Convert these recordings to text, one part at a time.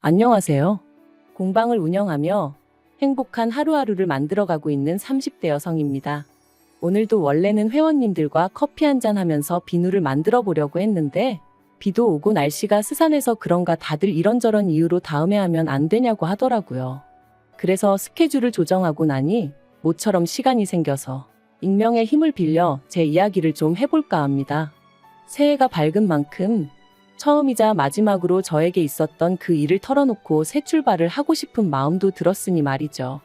안녕하세요. 공방을 운영하며 행복한 하루하루를 만들어가고 있는 30대 여성입니다. 오늘도 원래는 회원님들과 커피 한잔 하면서 비누를 만들어 보려고 했는데 비도 오고 날씨가 스산해서 그런가 다들 이런저런 이유로 다음에 하면 안 되냐고 하더라고요. 그래서 스케줄을 조정하고 나니 모처럼 시간이 생겨서 익명의 힘을 빌려 제 이야기를 좀 해볼까 합니다. 새해가 밝은 만큼 처음이자 마지막으로 저에게 있었던 그 일을 털어놓고 새 출발을 하고 싶은 마음도 들었으니 말이죠.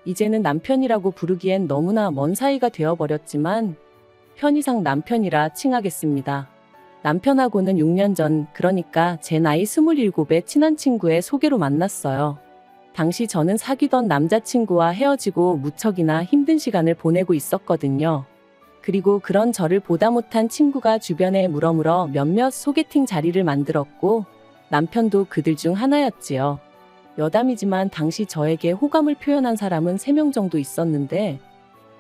이제는 남편이라고 부르기엔 너무나 먼 사이가 되어버렸지만 편의상 남편이라 칭하겠습니다. 남편하고는 6년 전, 그러니까 제 나이 27의 친한 친구의 소개로 만났어요. 당시 저는 사귀던 남자친구와 헤어지고 무척이나 힘든 시간을 보내고 있었거든요. 그리고 그런 저를 보다 못한 친구가 주변에 물어물어 몇몇 소개팅 자리를 만들었고 남편도 그들 중 하나였지요. 여담이지만 당시 저에게 호감을 표현한 사람은 3명 정도 있었는데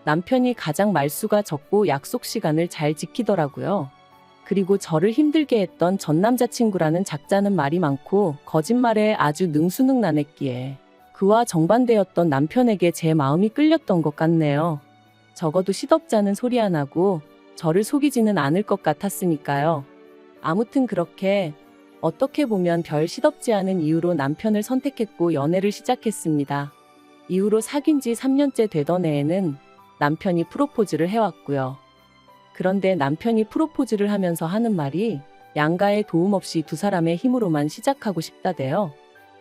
남편이 가장 말수가 적고 약속 시간을 잘 지키더라고요. 그리고 저를 힘들게 했던 전 남자친구라는 작자는 말이 많고 거짓말에 아주 능수능란했기에 그와 정반대였던 남편에게 제 마음이 끌렸던 것 같네요. 적어도 시덥잖은 소리 안 하고 저를 속이지는 않을 것 같았으니까요. 아무튼 그렇게 어떻게 보면 별 시덥지 않은 이유로 남편을 선택했고 연애를 시작했습니다. 이후로 사귄 지 3년째 되던 해에는 남편이 프로포즈를 해왔고요. 그런데 남편이 프로포즈를 하면서 하는 말이 양가의 도움 없이 두 사람의 힘으로만 시작하고 싶다대요.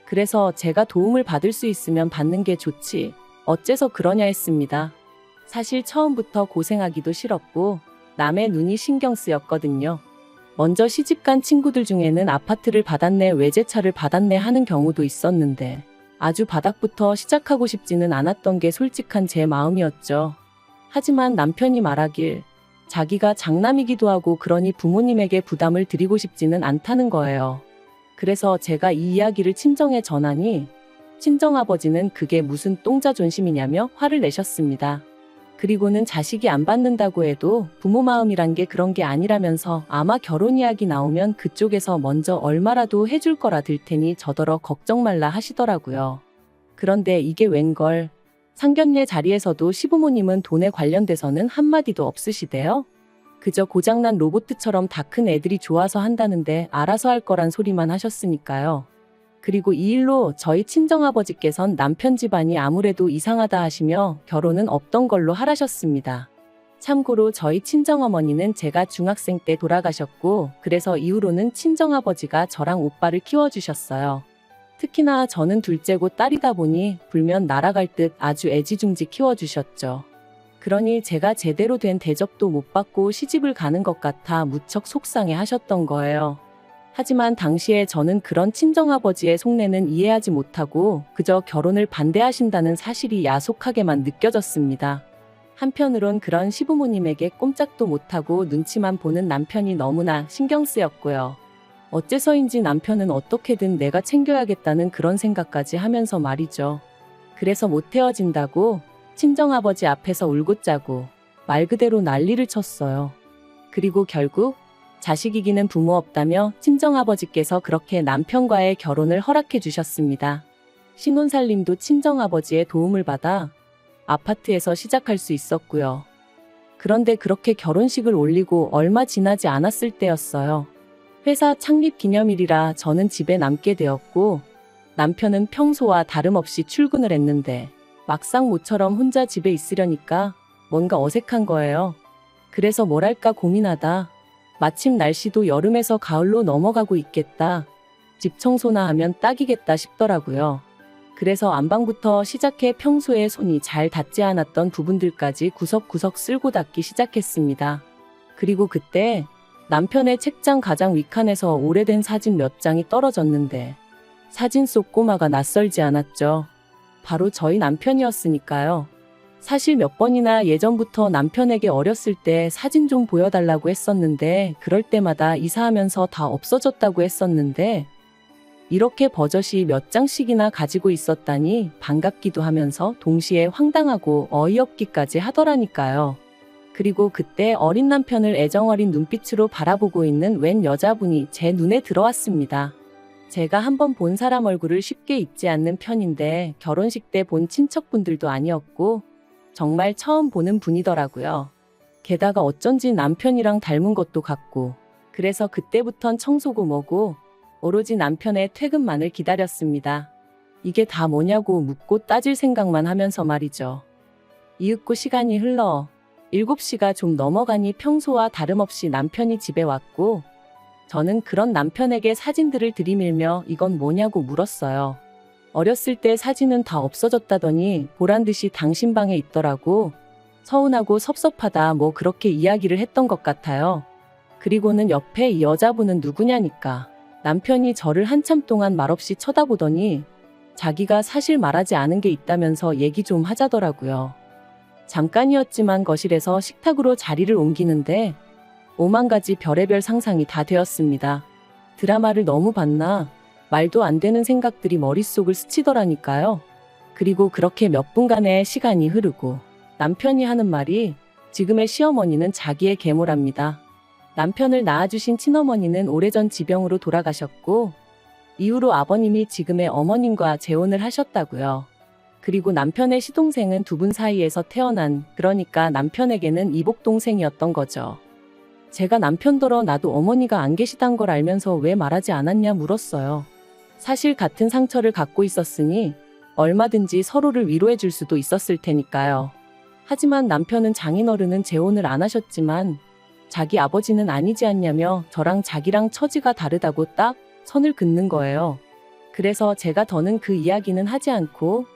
그래서 제가 도움을 받을 수 있으면 받는 게 좋지 어째서 그러냐 했습니다. 사실 처음부터 고생하기도 싫었고 남의 눈이 신경 쓰였거든요. 먼저 시집간 친구들 중에는 아파트를 받았네, 외제차를 받았네 하는 경우도 있었는데 아주 바닥부터 시작하고 싶지는 않았던 게 솔직한 제 마음이었죠. 하지만 남편이 말하길 자기가 장남이기도 하고 그러니 부모님에게 부담을 드리고 싶지는 않다는 거예요. 그래서 제가 이 이야기를 친정에 전하니 친정아버지는 그게 무슨 똥자존심이냐며 화를 내셨습니다. 그리고는 자식이 안 받는다고 해도 부모 마음이란 게 그런 게 아니라면서 아마 결혼 이야기 나오면 그쪽에서 먼저 얼마라도 해줄 거라 들 테니 저더러 걱정 말라 하시더라고요. 그런데 이게 웬걸, 상견례 자리에서도 시부모님은 돈에 관련돼서는 한마디도 없으시대요. 그저 고장난 로봇처럼 다 큰 애들이 좋아서 한다는데 알아서 할 거란 소리만 하셨으니까요. 그리고 이 일로 저희 친정아버지께선 남편 집안이 아무래도 이상하다 하시며 결혼은 없던 걸로 하라셨습니다. 참고로 저희 친정어머니는 제가 중학생 때 돌아가셨고 그래서 이후로는 친정아버지가 저랑 오빠를 키워주셨어요. 특히나 저는 둘째고 딸이다 보니 불면 날아갈 듯 아주 애지중지 키워주셨죠. 그러니 제가 제대로 된 대접도 못 받고 시집을 가는 것 같아 무척 속상해 하셨던 거예요. 하지만 당시에 저는 그런 친정아버지의 속내는 이해하지 못하고 그저 결혼을 반대하신다는 사실이 야속하게만 느껴졌습니다. 한편으론 그런 시부모님에게 꼼짝도 못하고 눈치만 보는 남편이 너무나 신경 쓰였고요. 어째서인지 남편은 어떻게든 내가 챙겨야겠다는 그런 생각까지 하면서 말이죠. 그래서 못 헤어진다고 친정아버지 앞에서 울고 짜고 말 그대로 난리를 쳤어요. 그리고 결국 자식 이기는 부모 없다며 친정아버지께서 그렇게 남편과의 결혼을 허락해 주셨습니다. 신혼살림도 친정아버지의 도움을 받아 아파트에서 시작할 수 있었고요. 그런데 그렇게 결혼식을 올리고 얼마 지나지 않았을 때였어요. 회사 창립 기념일이라 저는 집에 남게 되었고 남편은 평소와 다름없이 출근을 했는데 막상 모처럼 혼자 집에 있으려니까 뭔가 어색한 거예요. 그래서 뭘 할까 고민하다 마침 날씨도 여름에서 가을로 넘어가고 있겠다. 집 청소나 하면 딱이겠다 싶더라고요. 그래서 안방부터 시작해 평소에 손이 잘 닿지 않았던 부분들까지 구석구석 쓸고 닦기 시작했습니다. 그리고 그때 남편의 책장 가장 윗칸에서 오래된 사진 몇 장이 떨어졌는데 사진 속 꼬마가 낯설지 않았죠. 바로 저희 남편이었으니까요. 사실 몇 번이나 예전부터 남편에게 어렸을 때 사진 좀 보여달라고 했었는데 그럴 때마다 이사하면서 다 없어졌다고 했었는데 이렇게 버젓이 몇 장씩이나 가지고 있었다니 반갑기도 하면서 동시에 황당하고 어이없기까지 하더라니까요. 그리고 그때 어린 남편을 애정어린 눈빛으로 바라보고 있는 웬 여자분이 제 눈에 들어왔습니다. 제가 한번 본 사람 얼굴을 쉽게 잊지 않는 편인데 결혼식 때 본 친척분들도 아니었고 정말 처음 보는 분이더라고요. 게다가 어쩐지 남편이랑 닮은 것도 같고 그래서 그때부턴 청소고 뭐고 오로지 남편의 퇴근만을 기다렸습니다. 이게 다 뭐냐고 묻고 따질 생각만 하면서 말이죠. 이윽고 시간이 흘러 7시가 좀 넘어가니 평소와 다름없이 남편이 집에 왔고 저는 그런 남편에게 사진들을 들이밀며 이건 뭐냐고 물었어요. 어렸을 때 사진은 다 없어졌다더니 보란듯이 당신 방에 있더라고. 서운하고 섭섭하다 뭐 그렇게 이야기를 했던 것 같아요. 그리고는 옆에 이 여자분은 누구냐니까. 남편이 저를 한참 동안 말없이 쳐다보더니 자기가 사실 말하지 않은 게 있다면서 얘기 좀 하자더라고요. 잠깐이었지만 거실에서 식탁으로 자리를 옮기는데 오만 가지 별의별 상상이 다 되었습니다. 드라마를 너무 봤나? 말도 안 되는 생각들이 머릿속을 스치더라니까요. 그리고 그렇게 몇 분간의 시간이 흐르고 남편이 하는 말이 지금의 시어머니는 자기의 계모랍니다. 남편을 낳아주신 친어머니는 오래전 지병으로 돌아가셨고 이후로 아버님이 지금의 어머님과 재혼을 하셨다고요. 그리고 남편의 시동생은 두 분 사이에서 태어난, 그러니까 남편에게는 이복동생이었던 거죠. 제가 남편더러 나도 어머니가 안 계시단 걸 알면서 왜 말하지 않았냐 물었어요. 사실 같은 상처를 갖고 있었으니 얼마든지 서로를 위로해 줄 수도 있었을 테니까요. 하지만 남편은 장인어른은 재혼을 안 하셨지만 자기 아버지는 아니지 않냐며 저랑 자기랑 처지가 다르다고 딱 선을 긋는 거예요. 그래서 제가 더는 그 이야기는 하지 않고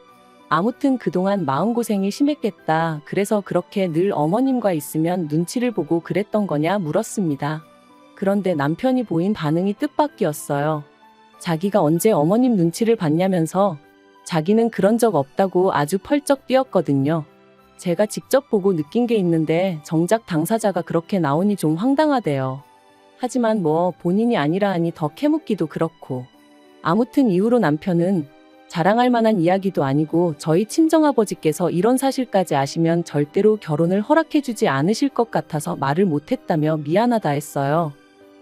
아무튼 그동안 마음고생이 심했겠다. 그래서 그렇게 늘 어머님과 있으면 눈치를 보고 그랬던 거냐 물었습니다. 그런데 남편이 보인 반응이 뜻밖이었어요. 자기가 언제 어머님 눈치를 봤냐면서 자기는 그런 적 없다고 아주 펄쩍 뛰었거든요. 제가 직접 보고 느낀 게 있는데 정작 당사자가 그렇게 나오니 좀 황당하대요. 하지만 뭐 본인이 아니라 하니 더 캐묻기도 그렇고. 아무튼 이후로 남편은 자랑할 만한 이야기도 아니고 저희 친정아버지께서 이런 사실까지 아시면 절대로 결혼을 허락해주지 않으실 것 같아서 말을 못했다며 미안하다 했어요.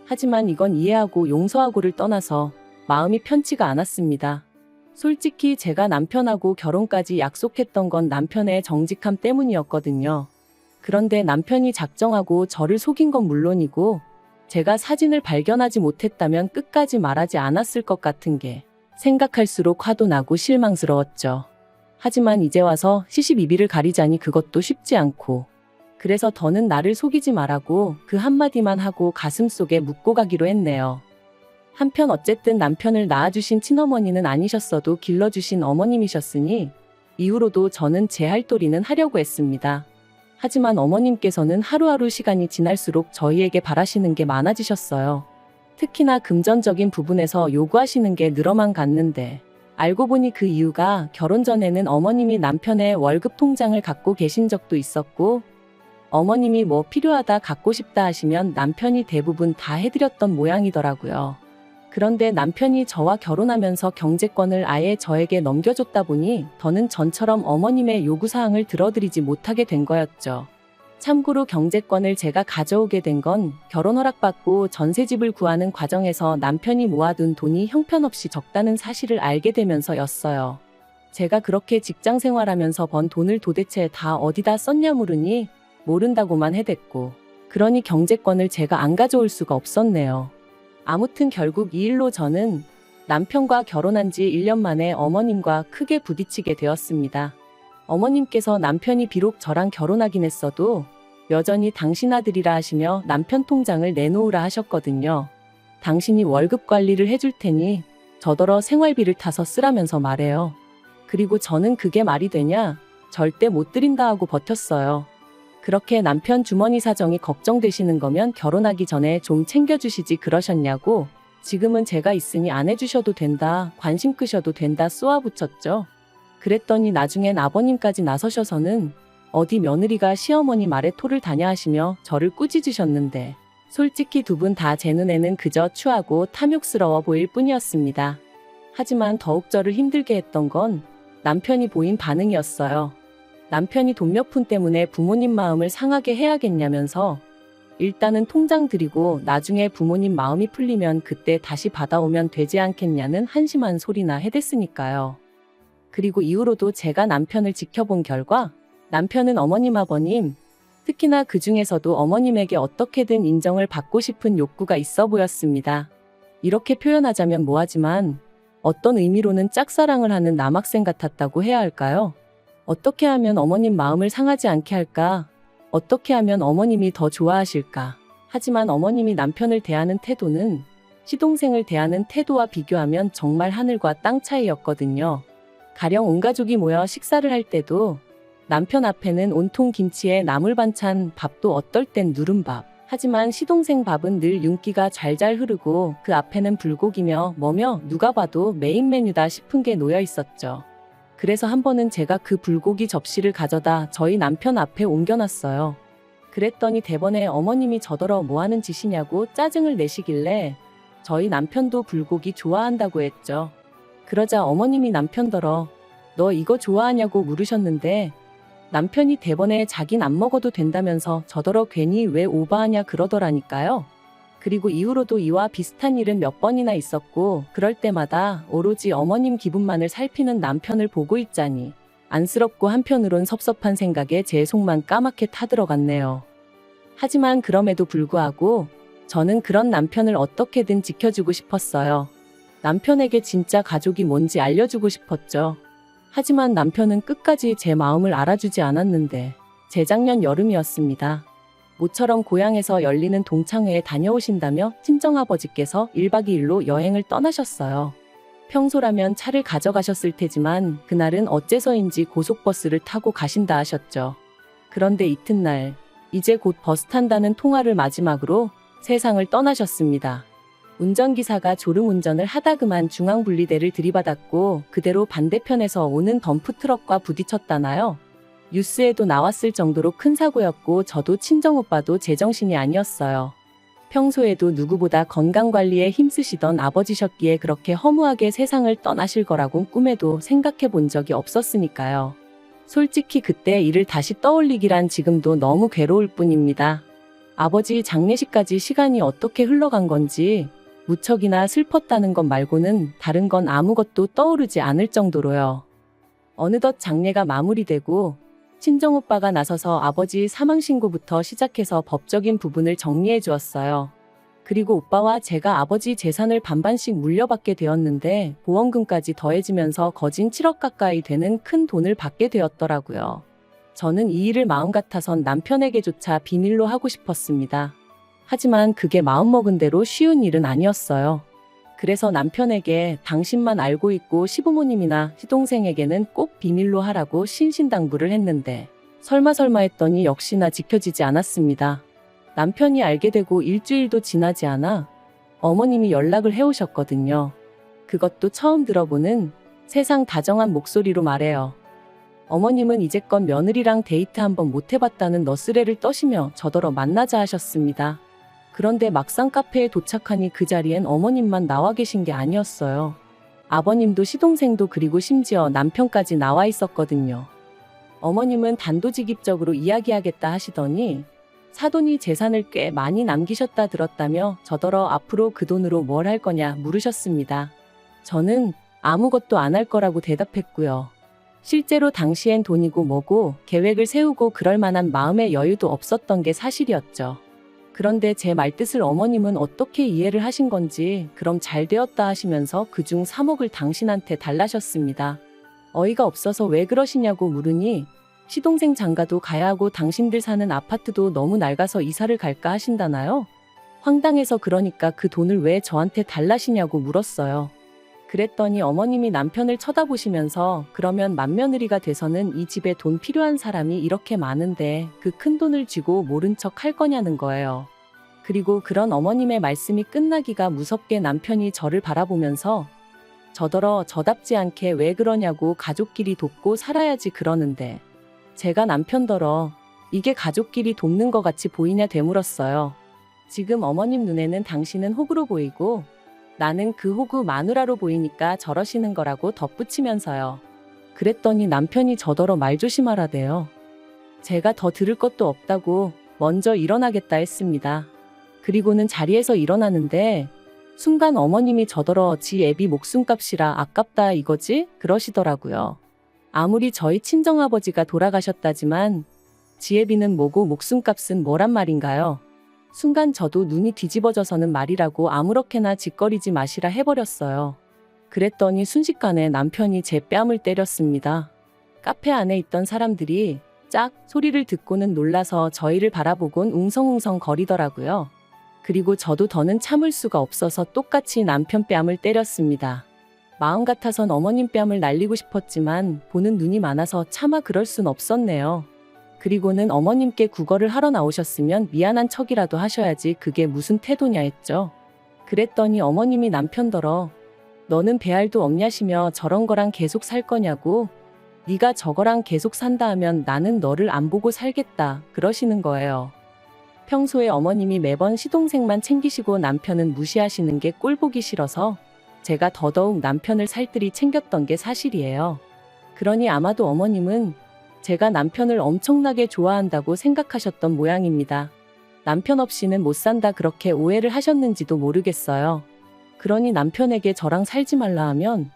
하지만 이건 이해하고 용서하고를 떠나서 마음이 편치가 않았습니다. 솔직히 제가 남편하고 결혼까지 약속했던 건 남편의 정직함 때문이었거든요. 그런데 남편이 작정하고 저를 속인 건 물론이고 제가 사진을 발견하지 못했다면 끝까지 말하지 않았을 것 같은 게 생각할수록 화도 나고 실망스러웠죠. 하지만 이제 와서 시시비비를 가리자니 그것도 쉽지 않고 그래서 더는 나를 속이지 말라고 그 한마디만 하고 가슴속에 묻고 가기로 했네요. 한편 어쨌든 남편을 낳아주신 친어머니는 아니셨어도 길러주신 어머님이셨으니 이후로도 저는 제 할 도리는 하려고 했습니다. 하지만 어머님께서는 하루하루 시간이 지날수록 저희에게 바라시는 게 많아지셨어요. 특히나 금전적인 부분에서 요구하시는 게 늘어만 갔는데 알고 보니 그 이유가 결혼 전에는 어머님이 남편의 월급 통장을 갖고 계신 적도 있었고 어머님이 뭐 필요하다 갖고 싶다 하시면 남편이 대부분 다 해드렸던 모양이더라고요. 그런데 남편이 저와 결혼하면서 경제권을 아예 저에게 넘겨줬다 보니 더는 전처럼 어머님의 요구사항을 들어드리지 못하게 된 거였죠. 참고로 경제권을 제가 가져오게 된 건 결혼 허락받고 전세집을 구하는 과정에서 남편이 모아둔 돈이 형편없이 적다는 사실을 알게 되면서였어요. 제가 그렇게 직장 생활하면서 번 돈을 도대체 다 어디다 썼냐 물으니 모른다고만 해댔고 그러니 경제권을 제가 안 가져올 수가 없었네요. 아무튼 결국 이 일로 저는 남편과 결혼한 지 1년 만에 어머님과 크게 부딪히게 되었습니다. 어머님께서 남편이 비록 저랑 결혼하긴 했어도 여전히 당신 아들이라 하시며 남편 통장을 내놓으라 하셨거든요. 당신이 월급 관리를 해줄 테니 저더러 생활비를 타서 쓰라면서 말해요. 그리고 저는 그게 말이 되냐? 절대 못 드린다 하고 버텼어요. 그렇게 남편 주머니 사정이 걱정되시는 거면 결혼하기 전에 좀 챙겨주시지 그러셨냐고 지금은 제가 있으니 안 해주셔도 된다, 관심 끄셔도 된다 쏘아붙였죠. 그랬더니 나중엔 아버님까지 나서셔서는 어디 며느리가 시어머니 말에 토를 다냐 하시며 저를 꾸짖으셨는데 솔직히 두 분 다 제 눈에는 그저 추하고 탐욕스러워 보일 뿐이었습니다. 하지만 더욱 저를 힘들게 했던 건 남편이 보인 반응이었어요. 남편이 돈 몇 푼 때문에 부모님 마음을 상하게 해야겠냐면서 일단은 통장 드리고 나중에 부모님 마음이 풀리면 그때 다시 받아오면 되지 않겠냐는 한심한 소리나 해댔으니까요. 그리고 이후로도 제가 남편을 지켜본 결과 남편은 어머님 아버님, 특히나 그 중에서도 어머님에게 어떻게든 인정을 받고 싶은 욕구가 있어 보였습니다. 이렇게 표현하자면 뭐하지만 어떤 의미로는 짝사랑을 하는 남학생 같았다고 해야 할까요? 어떻게 하면 어머님 마음을 상하지 않게 할까? 어떻게 하면 어머님이 더 좋아하실까? 하지만 어머님이 남편을 대하는 태도는 시동생을 대하는 태도와 비교하면 정말 하늘과 땅 차이였거든요. 가령 온 가족이 모여 식사를 할 때도 남편 앞에는 온통 김치에 나물 반찬, 밥도 어떨 땐 누른밥. 하지만 시동생 밥은 늘 윤기가 잘잘 흐르고 그 앞에는 불고기며 뭐며 누가 봐도 메인 메뉴다 싶은 게 놓여 있었죠. 그래서 한 번은 제가 그 불고기 접시를 가져다 저희 남편 앞에 옮겨놨어요. 그랬더니 대번에 어머님이 저더러 뭐하는 짓이냐고 짜증을 내시길래 저희 남편도 불고기 좋아한다고 했죠. 그러자 어머님이 남편더러 너 이거 좋아하냐고 물으셨는데 남편이 대번에 자긴 안 먹어도 된다면서 저더러 괜히 왜 오버하냐 그러더라니까요. 그리고 이후로도 이와 비슷한 일은 몇 번이나 있었고 그럴 때마다 오로지 어머님 기분만을 살피는 남편을 보고 있자니 안쓰럽고 한편으론 섭섭한 생각에 제 속만 까맣게 타들어갔네요. 하지만 그럼에도 불구하고 저는 그런 남편을 어떻게든 지켜주고 싶었어요. 남편에게 진짜 가족이 뭔지 알려주고 싶었죠. 하지만 남편은 끝까지 제 마음을 알아주지 않았는데 재작년 여름이었습니다. 모처럼 고향에서 열리는 동창회에 다녀오신다며 친정아버지께서 1박 2일로 여행을 떠나셨어요. 평소라면 차를 가져가셨을 테지만 그날은 어째서인지 고속버스를 타고 가신다 하셨죠. 그런데 이튿날 이제 곧 버스 탄다는 통화를 마지막으로 세상을 떠나셨습니다. 운전기사가 졸음운전을 하다 그만 중앙분리대를 들이받았고 그대로 반대편에서 오는 덤프트럭과 부딪혔다나요? 뉴스에도 나왔을 정도로 큰 사고였고 저도 친정오빠도 제정신이 아니었어요. 평소에도 누구보다 건강관리에 힘쓰시던 아버지셨기에 그렇게 허무하게 세상을 떠나실 거라곤 꿈에도 생각해 본 적이 없었으니까요. 솔직히 그때 일을 다시 떠올리기란 지금도 너무 괴로울 뿐입니다. 아버지 장례식까지 시간이 어떻게 흘러간 건지 무척이나 슬펐다는 것 말고는 다른 건 아무것도 떠오르지 않을 정도로요. 어느덧 장례가 마무리되고 친정오빠가 나서서 아버지 사망신고부터 시작해서 법적인 부분을 정리해 주었어요. 그리고 오빠와 제가 아버지 재산을 반반씩 물려받게 되었는데 보험금까지 더해지면서 거진 7억 가까이 되는 큰 돈을 받게 되었더라고요. 저는 이 일을 마음 같아선 남편에게조차 비밀로 하고 싶었습니다. 하지만 그게 마음먹은 대로 쉬운 일은 아니었어요. 그래서 남편에게 당신만 알고 있고 시부모님이나 시동생에게는 꼭 비밀로 하라고 신신당부를 했는데 설마 했더니 역시나 지켜지지 않았습니다. 남편이 알게 되고 일주일도 지나지 않아 어머님이 연락을 해오셨거든요. 그것도 처음 들어보는 세상 다정한 목소리로 말해요. 어머님은 이제껏 며느리랑 데이트 한번 못 해봤다는 너스레를 떠시며 저더러 만나자 하셨습니다. 그런데 막상 카페에 도착하니 그 자리엔 어머님만 나와 계신 게 아니었어요. 아버님도 시동생도 그리고 심지어 남편까지 나와 있었거든요. 어머님은 단도직입적으로 이야기하겠다 하시더니 사돈이 재산을 꽤 많이 남기셨다 들었다며 저더러 앞으로 그 돈으로 뭘 할 거냐 물으셨습니다. 저는 아무것도 안 할 거라고 대답했고요. 실제로 당시엔 돈이고 뭐고 계획을 세우고 그럴 만한 마음의 여유도 없었던 게 사실이었죠. 그런데 제 말뜻을 어머님은 어떻게 이해를 하신 건지 그럼 잘 되었다 하시면서 그중 3억을 당신한테 달라셨습니다. 어이가 없어서 왜 그러시냐고 물으니 시동생 장가도 가야 하고 당신들 사는 아파트도 너무 낡아서 이사를 갈까 하신다나요? 황당해서 그러니까 그 돈을 왜 저한테 달라시냐고 물었어요. 그랬더니 어머님이 남편을 쳐다보시면서 그러면 맏며느리가 돼서는 이 집에 돈 필요한 사람이 이렇게 많은데 그 큰 돈을 쥐고 모른 척 할 거냐는 거예요. 그리고 그런 어머님의 말씀이 끝나기가 무섭게 남편이 저를 바라보면서 저더러 저답지 않게 왜 그러냐고 가족끼리 돕고 살아야지 그러는데 제가 남편더러 이게 가족끼리 돕는 것 같이 보이냐 되물었어요. 지금 어머님 눈에는 당신은 호구로 보이고 나는 그 호구 마누라로 보이니까 저러시는 거라고 덧붙이면서요. 그랬더니 남편이 저더러 말 조심하라대요. 제가 더 들을 것도 없다고 먼저 일어나겠다 했습니다. 그리고는 자리에서 일어나는데 순간 어머님이 저더러 지 애비 목숨값이라 아깝다 이거지? 그러시더라고요. 아무리 저희 친정아버지가 돌아가셨다지만 지 애비는 뭐고 목숨값은 뭐란 말인가요? 순간 저도 눈이 뒤집어져서는 말이라고 아무렇게나 짓거리지 마시라 해버렸어요. 그랬더니 순식간에 남편이 제 뺨을 때렸습니다. 카페 안에 있던 사람들이 짝 소리를 듣고는 놀라서 저희를 바라보곤 웅성웅성 거리더라고요. 그리고 저도 더는 참을 수가 없어서 똑같이 남편 뺨을 때렸습니다. 마음 같아선 어머님 뺨을 날리고 싶었지만 보는 눈이 많아서 차마 그럴 순 없었네요. 그리고는 어머님께 구걸을 하러 나오셨으면 미안한 척이라도 하셔야지 그게 무슨 태도냐 했죠. 그랬더니 어머님이 남편더러 너는 배알도 없냐시며 저런 거랑 계속 살 거냐고, 네가 저거랑 계속 산다 하면 나는 너를 안 보고 살겠다 그러시는 거예요. 평소에 어머님이 매번 시동생만 챙기시고 남편은 무시하시는 게 꼴보기 싫어서 제가 더더욱 남편을 살뜰히 챙겼던 게 사실이에요. 그러니 아마도 어머님은 제가 남편을 엄청나게 좋아한다고 생각하셨던 모양입니다. 남편 없이는 못 산다 그렇게 오해를 하셨는지도 모르겠어요. 그러니 남편에게 저랑 살지 말라 하면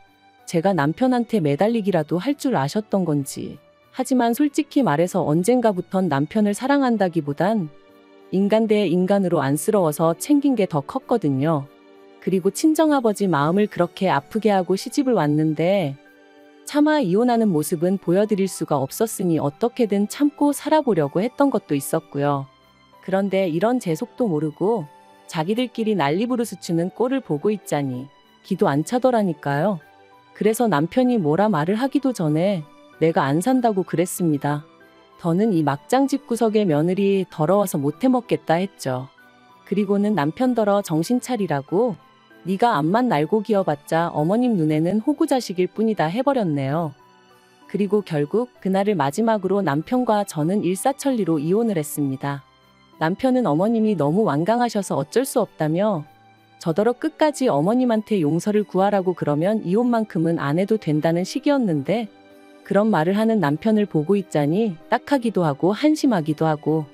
제가 남편한테 매달리기라도 할 줄 아셨던 건지. 하지만 솔직히 말해서 언젠가부턴 남편을 사랑한다기보단 인간 대 인간으로 안쓰러워서 챙긴 게 더 컸거든요. 그리고 친정아버지 마음을 그렇게 아프게 하고 시집을 왔는데 차마 이혼하는 모습은 보여드릴 수가 없었으니 어떻게든 참고 살아보려고 했던 것도 있었고요. 그런데 이런 제 속도 모르고 자기들끼리 난리부르스 추는 꼴을 보고 있자니 기도 안 차더라니까요. 그래서 남편이 뭐라 말을 하기도 전에 내가 안 산다고 그랬습니다. 더는 이 막장 집구석의 며느리 더러워서 못 해먹겠다 했죠. 그리고는 남편더러 정신 차리라고 네가 앞만 날고 기어봤자 어머님 눈에는 호구자식일 뿐이다 해버렸네요. 그리고 결국 그날을 마지막으로 남편과 저는 일사천리로 이혼을 했습니다. 남편은 어머님이 너무 완강하셔서 어쩔 수 없다며 저더러 끝까지 어머님한테 용서를 구하라고 그러면 이혼만큼은 안 해도 된다는 식이었는데 그런 말을 하는 남편을 보고 있자니 딱하기도 하고 한심하기도 하고.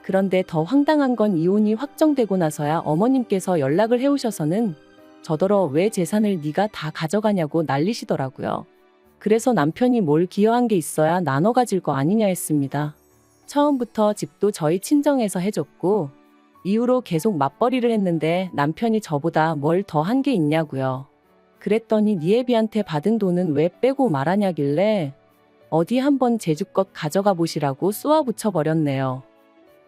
그런데 더 황당한 건 이혼이 확정되고 나서야 어머님께서 연락을 해오셔서는 저더러 왜 재산을 네가 다 가져가냐고 난리시더라고요. 그래서 남편이 뭘 기여한 게 있어야 나눠 가질 거 아니냐 했습니다. 처음부터 집도 저희 친정에서 해줬고 이후로 계속 맞벌이를 했는데 남편이 저보다 뭘 더 한 게 있냐고요. 그랬더니 네 애비한테 받은 돈은 왜 빼고 말하냐길래 어디 한번 제주껏 가져가 보시라고 쏘아붙여 버렸네요.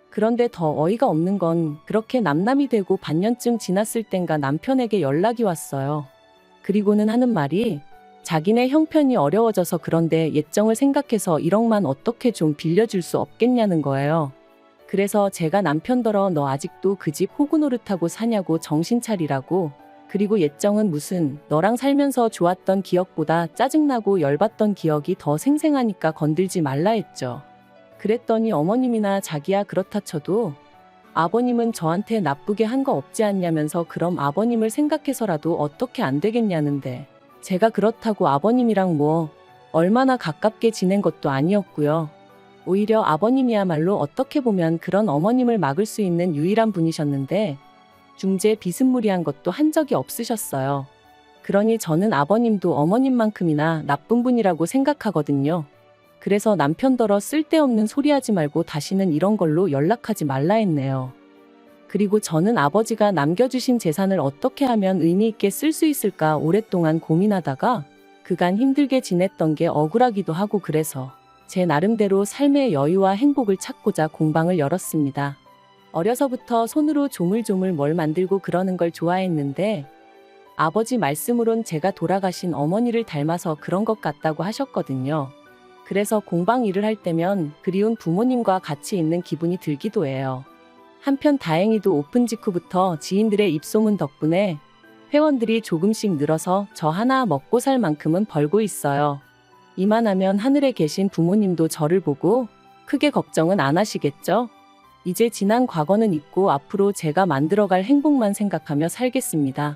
그런데 더 어이가 없는 건 그렇게 남남이 되고 반년쯤 지났을 땐가 남편에게 연락이 왔어요. 그리고는 하는 말이 자기네 형편이 어려워져서 그런데 예정을 생각해서 1억만 어떻게 좀 빌려줄 수 없겠냐는 거예요. 그래서 제가 남편더러 너 아직도 그 집 호구 노릇하고 사냐고 정신 차리라고. 그리고 예정은 무슨 너랑 살면서 좋았던 기억보다 짜증나고 열받던 기억이 더 생생하니까 건들지 말라 했죠. 그랬더니 어머님이나 자기야 그렇다 쳐도 아버님은 저한테 나쁘게 한 거 없지 않냐면서 그럼 아버님을 생각해서라도 어떻게 안 되겠냐는데 제가 그렇다고 아버님이랑 뭐 얼마나 가깝게 지낸 것도 아니었고요. 오히려 아버님이야말로 어떻게 보면 그런 어머님을 막을 수 있는 유일한 분이셨는데 중재 비스무리한 것도 한 적이 없으셨어요. 그러니 저는 아버님도 어머님만큼이나 나쁜 분이라고 생각하거든요. 그래서 남편더러 쓸데없는 소리하지 말고 다시는 이런 걸로 연락하지 말라 했네요. 그리고 저는 아버지가 남겨주신 재산을 어떻게 하면 의미 있게 쓸 수 있을까 오랫동안 고민하다가 그간 힘들게 지냈던 게 억울하기도 하고 그래서 제 나름대로 삶의 여유와 행복을 찾고자 공방을 열었습니다. 어려서부터 손으로 조물조물 뭘 만들고 그러는 걸 좋아했는데 아버지 말씀으론 제가 돌아가신 어머니를 닮아서 그런 것 같다고 하셨거든요. 그래서 공방 일을 할 때면 그리운 부모님과 같이 있는 기분이 들기도 해요. 한편 다행히도 오픈 직후부터 지인들의 입소문 덕분에 회원들이 조금씩 늘어서 저 하나 먹고 살 만큼은 벌고 있어요. 이만하면 하늘에 계신 부모님도 저를 보고 크게 걱정은 안 하시겠죠? 이제 지난 과거는 잊고 앞으로 제가 만들어갈 행복만 생각하며 살겠습니다.